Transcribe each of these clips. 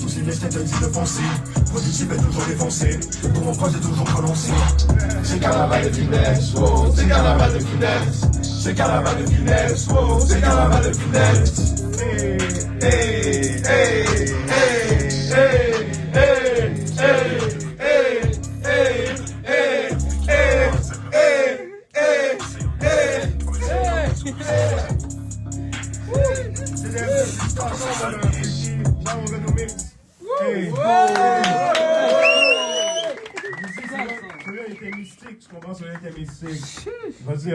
Tous ces vestes te disent de foncer. Positif est toujours défoncé. Pour mon proche, j'ai toujours prononcé. C'est carnaval de finesse, oh, c'est carnaval de finesse. C'est carnaval de finesse, oh, c'est carnaval de finesse. Hey, hey, hey, hey, hey, hey, hey, hey, hey, hey, hey, hey, hey. Celui-là était mystique, tu comprends? Celui-là était mystique. Vas-y,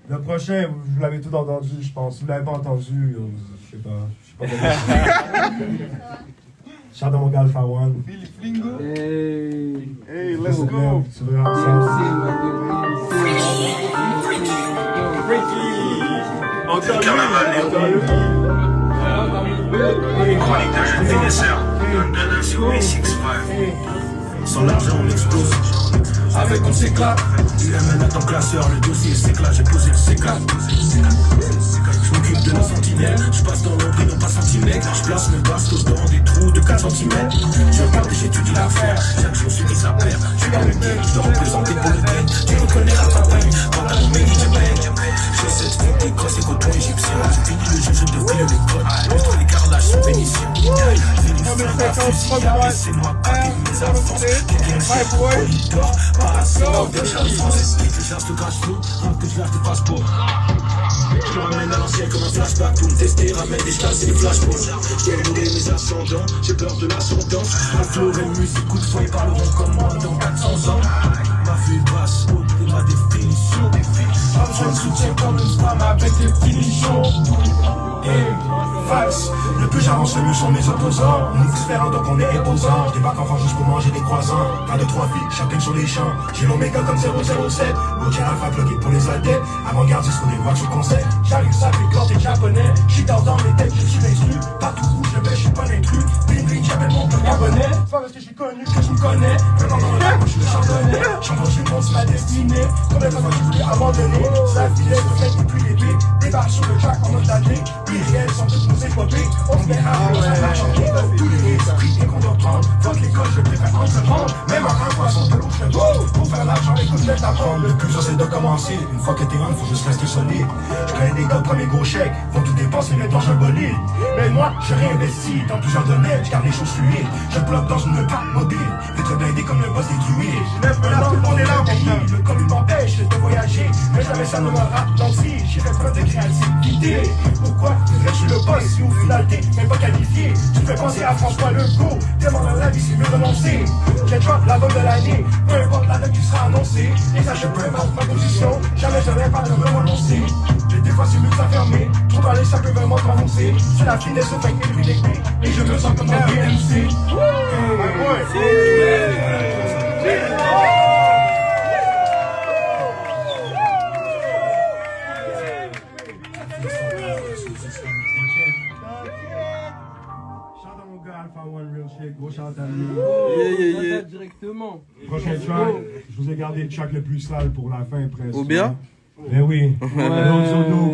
le prochain, vous l'avez tout entendu, je pense. Si vous l'avez pas entendu, je sais pas comment. Shout out mon gars Alpha One. Philippe Flingo. Hey, let's go. Tu veux chronique d'un jeune finesseur. Sans l'argent on explose. Avec on s'éclate. UMN à ton classeur, le dossier s'éclate. J'ai posé le C4. Je m'occupe de nos sentinelles. Je passe dans l'ombre, non pas centimètres. Je place mes bastos dans des trous de 4 cm. Je regarde et j'étudie l'affaire. Chaque jour celui qui s'appelle. Je gagne le game, je dois représenter pour le game. Tu reconnais la campagne. Quand t'as mon mairie, je bang. J'ai cette vie des grosses et coton égyptien. J'ai fini le jeu, je défile les codes. Entre les carrelages sont vénitiens. Laissez-moi paquer mes avances. Polydor, parasol, déjà France. Que je lâche le cash flow, que je lâche des passeports. Je me ramène à l'ancienne comme un flashback. Pour me tester, ramène des stats et des flashballs. Je dois nourrir mes ascendants, j'ai peur de l'ascendance. Un flow et musique, coup de fois ils parleront comme moi dans 400 ans. Ma vue basse, haute et ma définition. Pas besoin de soutien comme une femme avec des finitions. Fax, le plus j'avance, le mieux sont mes opposants. On est différents donc on est imposants. Je débarque enfant juste pour manger des croissants. Pas de 3 filles, chacune sur les champs. J'ai l'oméga comme 007. L'autre alpha plugué pour les adeptes. Avant-gardiste pour des voitures concept. J'arrive ça fait corps des japonais. J'suis dans mes têtes, je suis exclu. Partout où je vais, j'suis pas l'inclus. Bling bling, j'appelle mon blog abonné. C'est pas parce que j'suis connu que tu me connais. Maintenant dans le lac, moi j'suis le chardonnay. J'envoie, je pense ma destinée. Combien de fois j'ai voulu abandonner. Ça filait de fait et puis l'épée. Débarque sur le track en mode d'année. Irréels sont toutes nos épopées. On se met à ça marche en ligne. Tous les esprits et qu'on doit prendre. Fuck l'école, je préfère entreprendre. Même un poisson de l'eau, je dois. Pour faire l'argent, écoute, je vais t'apprendre. Le plus dur c'est de commencer. Une fois que t'es on, faut juste rester solide. Je connais des gars comme mes gros chèques. Vont tout dépenser, mais dans un bolide. Mais moi, je réinvestis dans plusieurs domaines. Je garde les choses fluides. Je bloque dans une carte mobile. Vitre blindée comme le boss des druides. Maintenant, tout le monde est là, le Covid m'empêche de voyager. Mais jamais ça ne m'aura menti. J'ai fait preuve de créativité. Pourquoi? Je suis le boss, si au final t'es même pas qualifié. Tu me fais penser à François Legault. Demande à la vie, c'est mieux renoncer. J'ai drop l'album de l'année. Peu importe la date qui sera annoncée. Et ça, je peu importe ma position. Jamais je n'aurais pas de me renoncer. Et des fois, c'est mieux de s'enfermer. Trop parler, ça peut vraiment t'avancer. C'est la finesse, au fait, et puis l'épée. Et je me sens comme un BMC. Gros shout à lui. Directement. Prochain track, je vous ai gardé le track le plus sale pour la fin presque. Obia? Eh oui.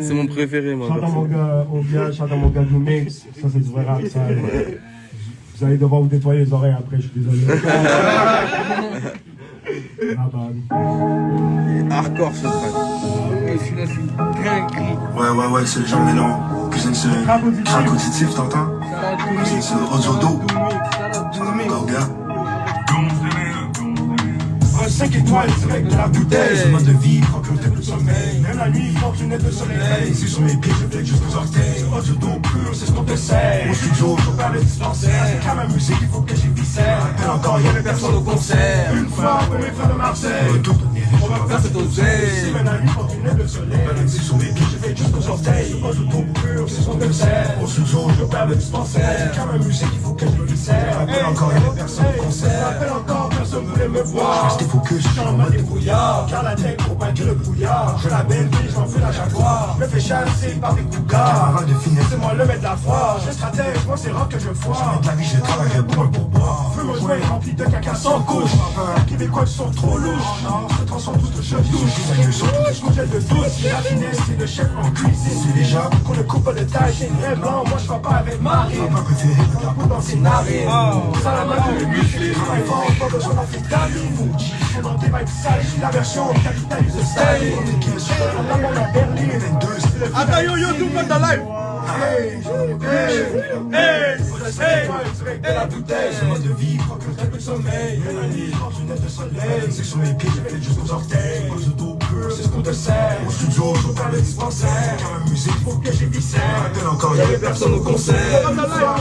C'est mon préféré, moi. Shout à mon gars Obia, shout à mon gars du mix. Ça c'est du vrai rap sale. Vous allez devoir vous nettoyer les oreilles après, je suis désolé. Ah bah. Hardcore ce track. Celui-là, c'est une dinguerie. Ouais, c'est le genre mélange. Cuisine c'est track auditif, t'entends? Cuisine c'est audio do. Gars. 5 étoiles direct de la bouteille. Ce mode de vie procure plus de sommeil. Même la nuit, quand tu n'es de soleil. Si sur mes pieds, je fais jusqu'aux orteils. Audio do pur, c'est ce qu'on te sert. Au studio, je perds le dispensaire. C'est quand même musique, il faut que j'y viscère. Rappelle encore, y'avait personne au concert. Une fois pour mes frères de Marseille. On va faire cette oseille. Si même la nuit, quand tu n'es de soleil. Si sur mes pieds, je fais jusqu'aux orteils. Audio do pur, c'est ce qu'on te sert. Au studio, je perds le dispensaire. C'est quand même musique, il faut que je viscère. Rappelle encore, y'avait personne au concert. Rappelle encore, personne voulait me voir. Restez focus, je suis en mode débrouillard. Car la tête pour vainquer le brouillard. Je la belle, j'en fais la jaguar. Me fais chier. chassé par des coups camarades de finesse, c'est moi le maître de la foi. Je stratège, moi c'est rare que je foire. Jamais de la vie je travaillerai pour un pourboire. Veux me joindre rempli de caca sans couche. Les Québécois qui sont trop louches. Se transforment tous de cheveux douches. Je congèle de douce. La finesse c'est le chef en cuisine. C'est déjà qu'on ne coupe pas de taille. J'ai une vraie blanc, moi je vais pas avec Marie. Ma préférée, la peau dans ses narines. Sans la main de musclé. Travaille fort, pas besoin d'amphétamine. Je suis dans tes vibes sales. Je suis la version capitaliste de Staline. Je suis dans la monde à Berlin. Attends, yo, tout le monde en live. De la bouteille, ce mode de vie, propre un peu de sommeil. Dans une aile de soleil, c'est sur mes pieds, j'ai fait jusqu'aux orteils. Pose de dos pur, c'est ce qu'on te sert. Au studio, je parle de dispensaire. Car la musique, faut que j'ai viscère. Rappelle encore, y'avait personne au concert.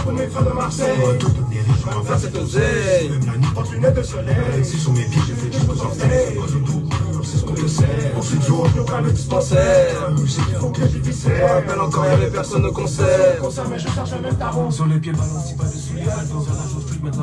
Pour mes frères de Marseille, tout devenir riche, je vais en faire cette oseille. Même la nuit, porte lunettes de soleil. C'est sur mes pieds, j'ai fait jusqu'aux orteils. Pose de dos pur, c'est ce qu'on te sert. Au studio, je parle de dispensaire. Car la musique, faut que j'ai viscère. Rappelle encore, y'avait personne au concert. Mais je cherche même tarot. Sur les pieds balancés, pas de souliers. Dans un âge où je mettre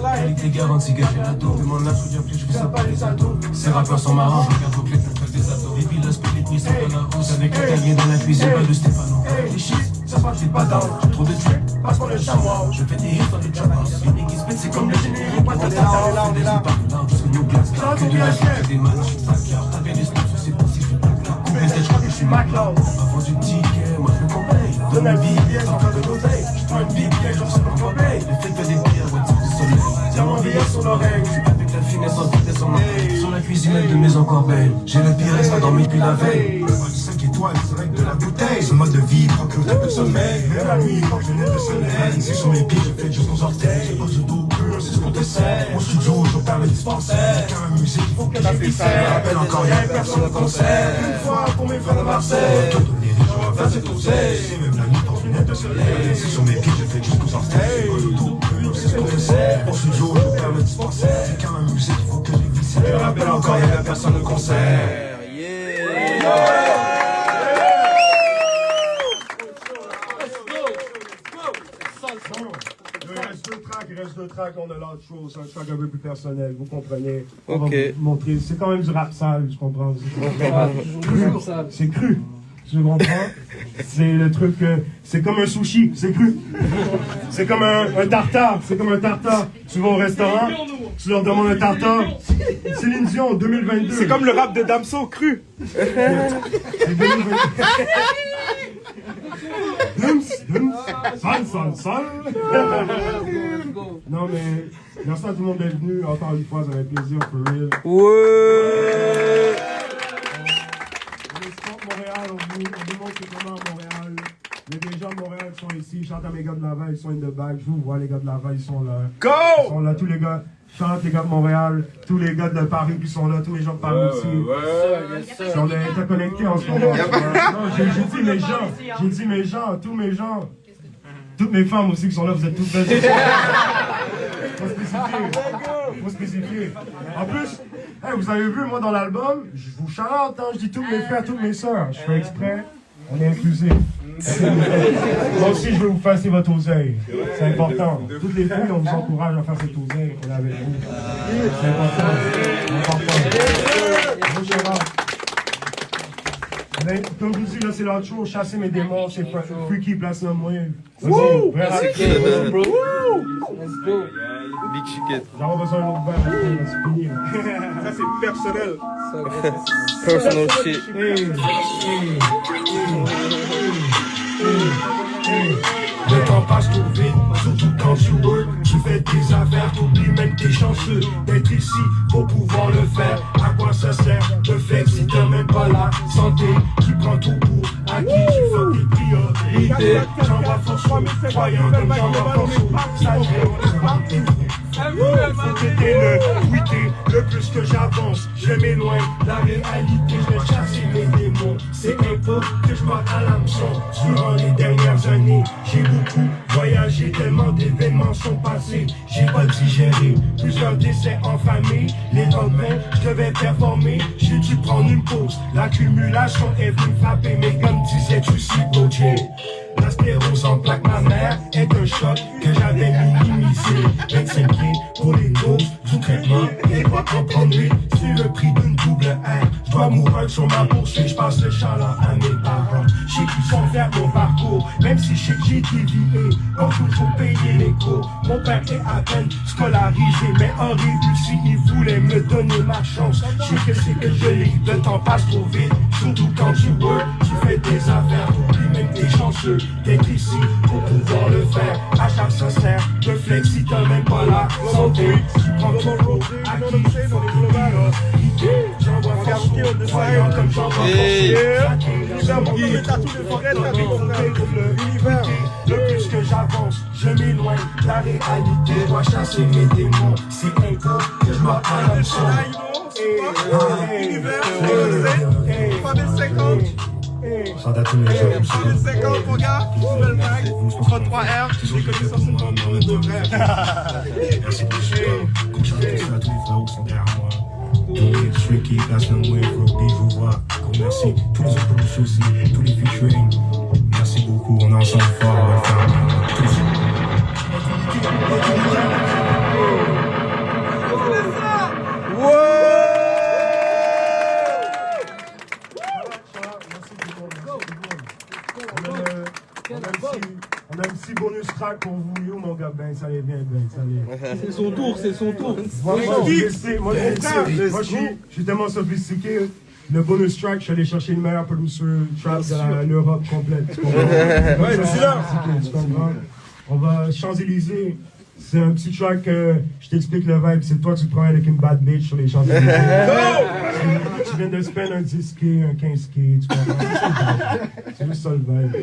la qualité garantie, gâcher la tour. Demande la soudière, plus je fais ça pas les ados. Ces rappeurs sont marrants, je regarde vos clés, je des ados. Et puis l'aspect, les prix, c'est pas la hausse. Avec un calier dans la cuisine, pas de Stéphano. Les chiffres, ça se passe pas dans. J'ai trop de trucs, passe pour le chamois. Je fais des hits dans les trap house. Les niggas spit, c'est comme le générique. Pas de ça, on est là. Jusqu'au New Glass, que de la chute, des matchs. Avec des snaps, c'est possible. Coupé, je crois que je suis McLeod. Avant du ticket, moi je me conseille. Donne un billet sans faire de l'oseille. Je prends un billet, j'en sais pas quoi paye. Le fait que des pierres, ouais, c'est du soleil. Diamant veillé sur l'oreille. Je suis avec la finesse en vitesse en main. Sur la cuisine de maison corbeille. J'ai le pire, ça dormi depuis la veille. 5 étoiles, c'est vrai que de la bouteille. Ce mode de vie, procure un peu de sommeil. Même la nuit, quand je n'ai de soleil. C'est sur mes pieds, je fais jusqu'aux orteils. J'ai pas de dos pur, c'est ce qu'on te sert. Au studio, je parle le dispensaire. Car la musique, faut que j'ai viscère. Rappelle encore, y'a personne au concert. Une fois pour mes frères de Marseille. Tout devenir riche, on va faire cette oseille. C'est même la nuit, dans une aile de soleil. C'est sur mes pieds, je fais jusqu'aux orteils. J'ai pas de dos pur, c'est ce qu'on te sert. Au studio, je parle le dispensaire. Car la musique, faut que j'ai viscère. Rappelle encore, y'a personne au concert. Il reste deux tracks, on a l'autre chose, un track un peu plus personnel, vous comprenez. On va vous montrer, c'est quand même du rap sale, je comprends. C'est cru, tu comprends? C'est le truc, c'est comme un sushi, c'est cru. C'est comme un tartare, c'est comme un tartare. Tu vas au restaurant, tu leur demandes un tartare. Céline Dion, 2022. C'est comme le rap de Damso, cru. C'est 2022. Sale. Non mais, merci à tout le monde d'être venu, encore une fois, ça fait plaisir, for real. Ouais. On est Montréal, on vous montre comment à Montréal. Les gens de Montréal sont ici, je chante à mes gars de Laval, ils sont in the back, je vous vois les gars de Laval, ils sont là. Go! Ils sont là, tous les gars. Chante les gars de Montréal, tous les gars de Paris qui sont là, tous les gens de Paris aussi. On est interconnectés en ce moment. Non, j'ai dit mes gens, tous mes gens. Toutes mes femmes aussi qui sont là, vous êtes toutes belles. Faut spécifier. En plus, hey, vous avez vu, moi dans l'album, je vous chante, hein, je dis tous mes frères, toutes mes sœurs. Je fais exprès, on est inclusif. Moi aussi, je veux vous passer votre oseille. C'est important. Toutes les filles, on vous encourage à faire cette oseille. On est avec vous. C'est important. C'est important. Mais, comme je vous dis, là, c'est l'autre chose. Chasser mes démons, c'est Freaky Place No More. Woo! Let's go. Big chicken. J'aurais besoin d'un autre verre, c'est fini. Ça, c'est personnel. Personal shit. Le temps passe trop vite, surtout quand tu work. Tu fais tes affaires, t'oublies même t'es chanceux d'être ici pour pouvoir le faire. À quoi ça sert de faire si t'as même pas la santé qui prend tout pour acquis? Tu fais tes priorités. J'en vois forcément, croyant comme j'en vois forcément. Ça faut t'aider le tweeter, le plus que j'avance, je m'éloigne de la réalité, je vais chasser mes démons. C'est impo que je morde à l'hameçon. Durant les dernières années, j'ai beaucoup voyagé, tellement d'événements sont passés. J'ai pas digéré, plusieurs décès en famille. Les lendemains, je devais performer, j'ai dû prendre une pause. L'accumulation est venue frapper, mes gars me disaient tu suis coaché. La sclérose en plaque, ma mère est un choc que j'avais minimisé. 25 pieds pour les doses du traitement et pas en prendre 8. C'est le prix d'une double R. Je dois mourir sur ma poursuite, je passe le chaland à mes parents. Même si je sais que j'ai dévié, bon toujours payer les cours. Mon père est à peine scolarisé, mais en réussi, il voulait me donner ma chance. Je sais que c'est que je l'ai, le temps passe trop vite. Surtout quand tu work, tu fais des affaires. T'oublies même t'es chanceux d'être ici pour pouvoir le faire. Achat sincère, le flex si t'as même pas la santé. Tu prends ton lot, à qui faut j'envoie François, voyant comme j'envoie le plus que j'avance, je m'éloigne de la réalité. Je dois chasser mes démons, c'est un coup que je m'appelle son. Univers, famille 50. Chante à tous les gens. Famille 50, mon gars. Nouvelle vague. 33R. J'ai connu sur 50 de vrai. Merci pour ce qu'on chante tous à tous les frères qui sont derrière moi. Tony, Tricky, Gaston, Wave, Rugby, je vous vois. Merci tous les autres productions aussi, tous les featuring. Merci beaucoup, on est ensemble fort, on va le faire. Tous. On a un petit bonus track pour vous, yo mon gars, ben ça allait bien, ben ça allait. C'est son tour, c'est son tour. Moi, je suis tellement sophistiqué. Le bonus track, je suis allé chercher le meilleur producer trap de l'Europe complète. Ouais, je suis là. On va Champs-Élysées. C'est un petit track, je t'explique le vibe, c'est toi tu te prends avec une bad bitch sur les Champs-Élysées. Tu viens de spend un 10K, un 15K, tu comprends? C'est juste ça le vibe.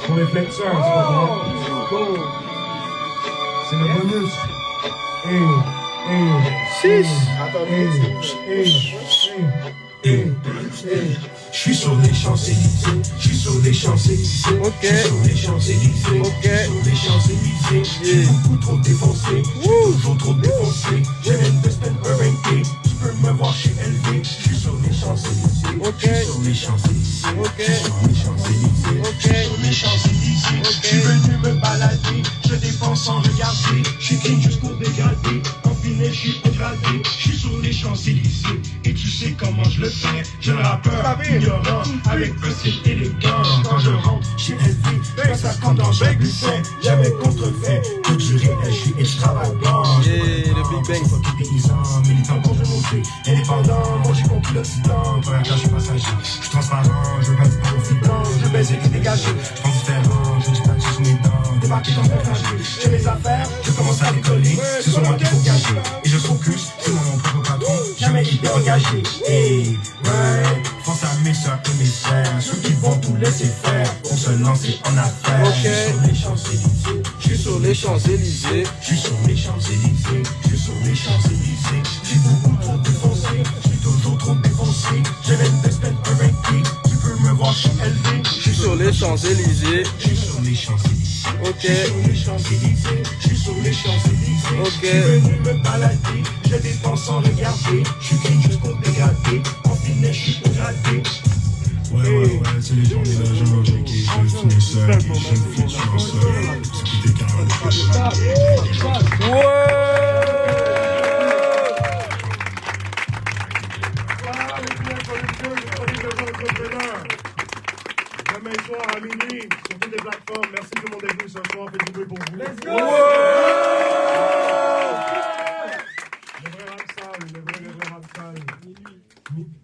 Pour les flexeurs, tu comprends? C'est le bonus. Je suis sur les Champs-Élysées, je suis sur les Champs-Élysées, je suis sur les Champs-Élysées, je suis sur les Champs-Élysées, j'ai beaucoup trop défoncé, j'ai toujours trop défoncé, je viens de spend un 20K, tu peux me voir chez LV, je suis sur les Champs-Élysées, je suis sur les Champs-Élysées, je suis sur les Champs-Élysées, je suis sur les Champs-Élysées, je suis venu me balader, je dépense sans regarder, je suis clean jusqu'au dégradé, en finish je suis au gradé, je suis sur les Champs-Élysées, et tu sais comment je le fais, je le rappeur ignorant, avec un style élégant, quand je rentre chez LV, ça comme dans un buffet, jamais contrefait, que du réel, je suis extravagant, Yeah, le Big Bang. fuck paysan, militant pour je monter, indépendant, moi j'ai compris l'Occident, première classe, je suis passager, je suis transparent, je veux pas du confident, je baise et dégagé, je pense différent, je dis pas sous mes dents, débarquer dans mon casier, j'ai mes affaires, je commence à décoller, c'est sur moi qu'il faut gager, et je focus, c'est moi mon propre patron, jamais hyper engagé, hey, ouais, pense à mes soeurs et mes frères, ceux qui vont tout laisser faire, pour se lancer en affaires, je suis sur les Champs-Élysées, je suis sur les Champs-Élysées, je suis sur les Champs-Élysées, je suis sur les Champs-Élysées, j'ai beaucoup trop défoncé, je suis toujours trop défoncé, je viens de spend un 20K, tu peux me voir chez LV, je suis Sur les Champs-Élysées. je suis sur les Champs-Élysées, Ok. je suis sur les Champs-Élysées, je suis sur les Champs-Élysées, Ok. je suis venu me balader, je dépense sans regarder, je suis clean jusqu'au dégradé, en finish je suis au gradé. Ouais, c'est les journées de jour, j'ai qui je suis une seule, et je me fais chance, c'est qui t'es carré, Demain soir à minuit, sur toutes les plateformes. Merci tout le monde d'être venu ce soir. Faites du bruit pour vous. Let's go! Le vrai rap sale, le vrai rap sale.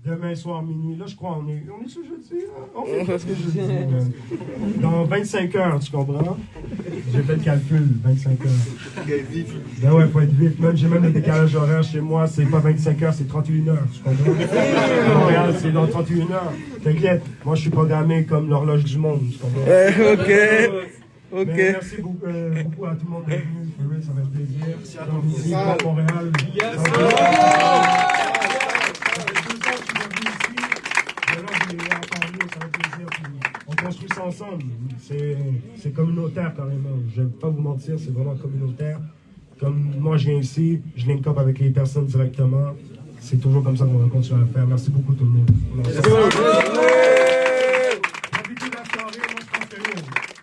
Demain soir minuit. Là, je crois on est sur jeudi. Là. On fait presque jeudi. Man. Dans 25 heures, tu comprends? J'ai fait le calcul, 25 heures. Ben ouais, faut être vite. Même, j'ai même le décalage horaire chez moi. C'est pas 25 heures, c'est 31 heures. Tu comprends? À Montréal, c'est dans 31 heures. T'inquiète, moi je suis programmé comme l'horloge du monde. Tu comprends? Ok. Mais merci beaucoup, beaucoup à tout le monde d'être venu. For real, ça fait plaisir. Merci à toi. À Montréal. Ça fait 2 ans que je suis venu ici. Maintenant, je l'ai entendu, ça fait plaisir. Puis on construit ça ensemble. C'est communautaire carrément. Je ne vais pas vous mentir, c'est vraiment communautaire. Comme moi, je viens ici, je link up avec les personnes directement. C'est toujours comme ça qu'on va continuer à le faire. Merci beaucoup tout le monde. Profitez de la soirée, moi je pense que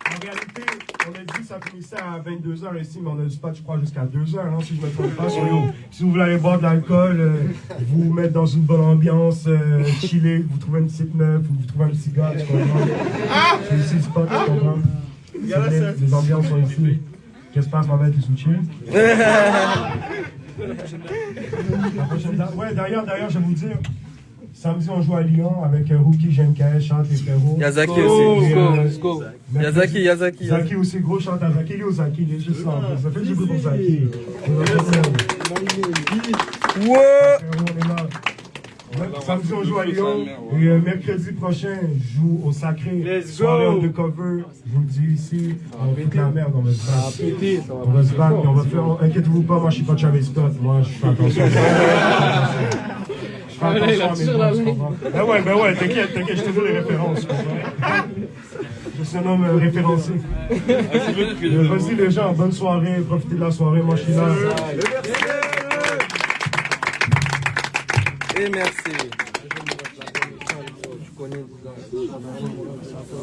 en réalité, on a dit que ça finissait à 22h ici, mais on a du spot, je crois, jusqu'à 2h, hein, si je ne me trompe pas. Si vous voulez aller boire de l'alcool, vous mettre dans une bonne ambiance, chiller, vous trouvez une petite meuf, ou vous trouvez un petit gars, tu comprends? C'est ici le spot, tu comprends? Les ambiances sont ici. J'espère qu'on va être des soutiens. La prochaine date. Ouais, d'ailleurs, je vais vous dire, samedi, on joue à Lyon avec Rookie, Genkai, chante les frérots. Yazaki aussi. Let's go. Yazaki. Zaki aussi, gros chante à Zaki. Il est où Zaki? Il est juste là. Ça fait que j'ai pris pour Zaki. Wow! On est là. Samedi, on joue à Lyon. Et mercredi prochain, je joue au Sacré. Let's Soirée go. undercover. Je vous le dis ici. On va foutre la merde. On va se battre. Pété, ça va. On va se battre. On va faire. Inquiétez-vous pas, moi, je suis pas Travis Scott. Moi, je fais attention. Je fais attention à mes mots, tu comprends? Ben ouais, t'inquiète, je te donne les références. tu comprends? Je suis un homme référencé. Vas-y, les gens, bonne soirée. Profitez de la soirée. Moi, je suis là. Et merci.